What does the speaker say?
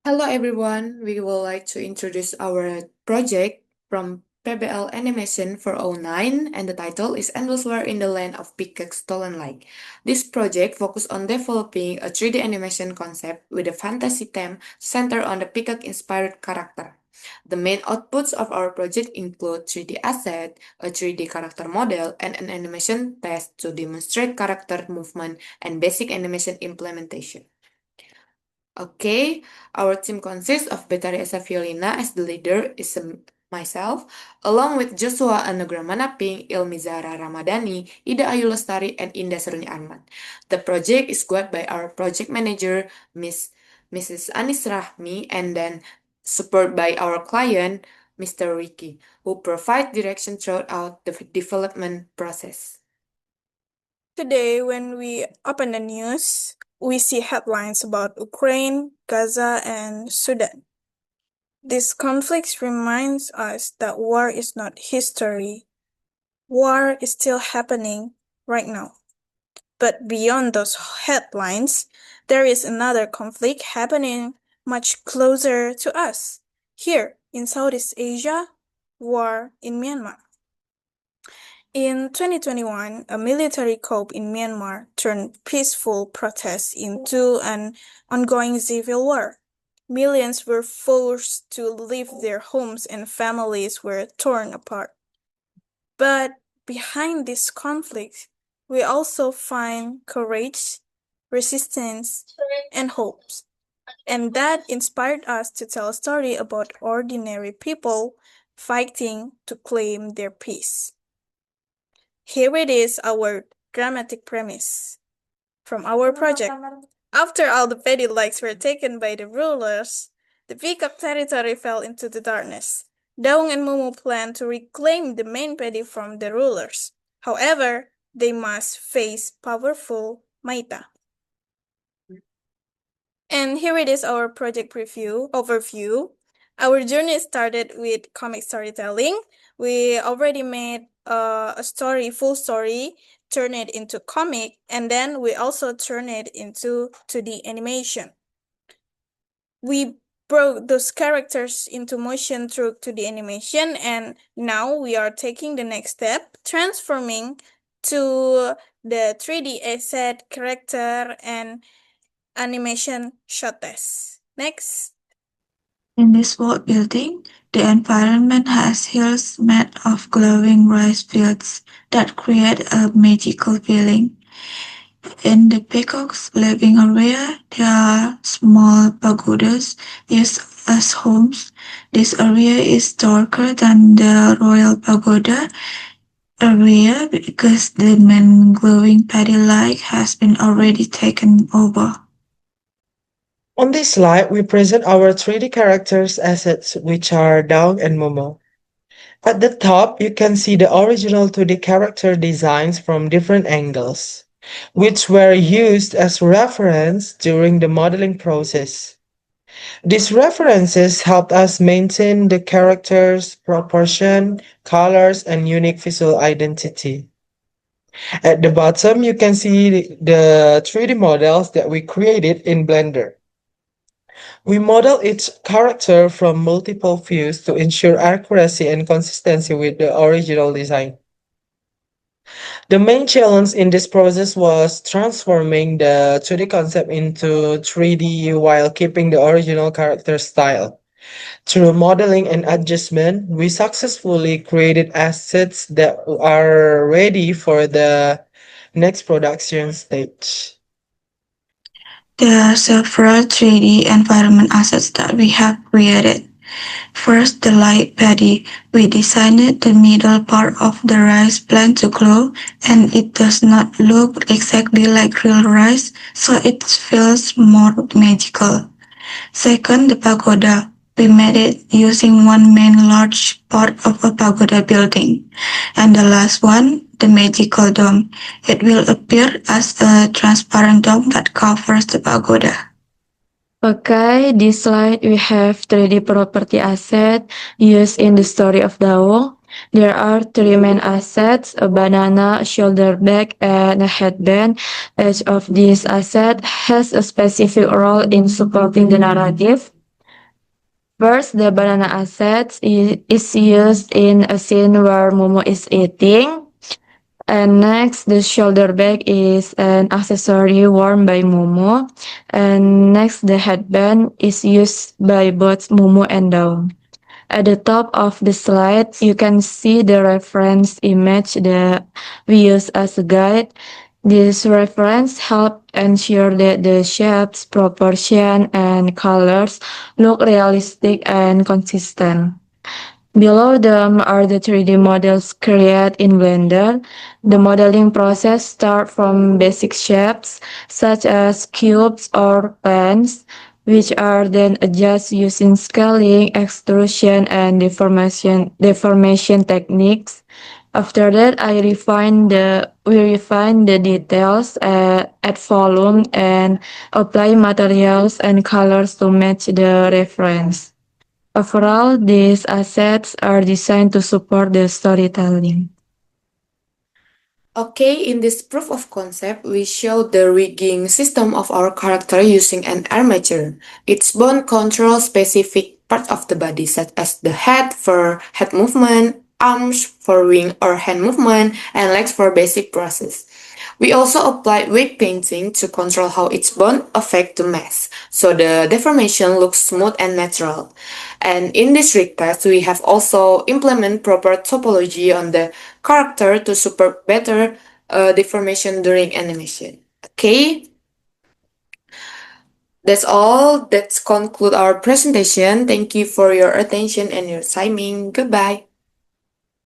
Hello everyone, we would like to introduce our project from PBL Animation 409 and the title is Endlessware in the Land of Peacocks Stolen Light. This project focuses on developing a 3D animation concept with a fantasy theme centered on the peacock-inspired character. The main outputs of our project include 3D asset, a 3D character model, and an animation test to demonstrate character movement and basic animation implementation. Okay, our team consists of Betaria as a Violina as the leader is myself, along with Josua, Anugrah, Manaping, Ilmi, Zahara, Ramadhani, Ida Ayu Lestari, and Indah Seruni Arman. The project is guided by our project manager, Mrs. Rahmi, and then supported by our client, Mr. Riki, who provide direction throughout the development process. Today, when we open the news, we see headlines about Ukraine, Gaza, and Sudan. This conflict reminds us that war is not history. War is still happening right now. But beyond those headlines, there is another conflict happening much closer to us. Here in Southeast Asia, war in Myanmar. In 2021, a military coup in Myanmar turned peaceful protests into an ongoing civil war. Millions were forced to leave their homes and families were torn apart. But behind this conflict, we also find courage, resistance, and hopes. And that inspired us to tell a story about ordinary people fighting to claim their peace. Here it is, our dramatic premise from our project. After all the petty likes were taken by the rulers, the Peacock territory fell into the darkness. Daung and Momo planned to reclaim the main petty from the rulers. However, they must face powerful Maita. And here it is, our project overview. Our journey started with comic storytelling. We already made a full story, turn it into comic, and then we also turn it into 2D animation. We brought those characters into motion through 2D animation, and now we are taking the next step, transforming to the 3D asset, character, and animation shot test. Next. In this world building, the environment has hills made of glowing rice fields that create a magical feeling. In the peacock's living area, there are small pagodas used as homes. This area is darker than the royal pagoda area because the main glowing paddy light has been already taken over. On this slide, we present our 3D characters assets, which are Daung and Momo. At the top, you can see the original 2D character designs from different angles, which were used as reference during the modeling process. These references helped us maintain the characters' proportion, colors, and unique visual identity. At the bottom, you can see the 3D models that we created in Blender. We model each character from multiple views to ensure accuracy and consistency with the original design. The main challenge in this process was transforming the 2D concept into 3D while keeping the original character style. Through modeling and adjustment, we successfully created assets that are ready for the next production stage. There are several 3D environment assets that we have created. First, the light paddy. We designed the middle part of the rice plant to glow, and it does not look exactly like real rice, so it feels more magical. Second, the pagoda. We made it using one main large part of a pagoda building. And the last one, the magical dome. It will appear as a transparent dome that covers the pagoda. Okay, this slide we have 3D property asset used in the story of Daung. There are three main assets, a banana, a shoulder bag, and a headband. Each of these assets has a specific role in supporting the narrative. First, the banana asset is used in a scene where Momo is eating. And next, the shoulder bag is an accessory worn by Momo. And next, the headband is used by both Momo and Dawn. At the top of the slide, you can see the reference image that we use as a guide. This reference helps ensure that the shapes, proportion, and colors look realistic and consistent. Below them are the 3D models created in Blender. The modeling process starts from basic shapes such as cubes or planes, which are then adjusted using scaling, extrusion, and deformation techniques. After that, we refine the details, add volume, and apply materials and colors to match the reference. Overall, these assets are designed to support the storytelling. Okay, in this proof of concept, we show the rigging system of our character using an armature. Its bone controls specific parts of the body, such as the head for head movement, arms for wing or hand movement, and legs for basic process. We also applied weight painting to control how each bone affect the mass, so the deformation looks smooth and natural. And in this rig test, we have also implemented proper topology on the character to support better deformation during animation. Okay, that's all. Let's conclude our presentation. Thank you for your attention and your timing. Goodbye.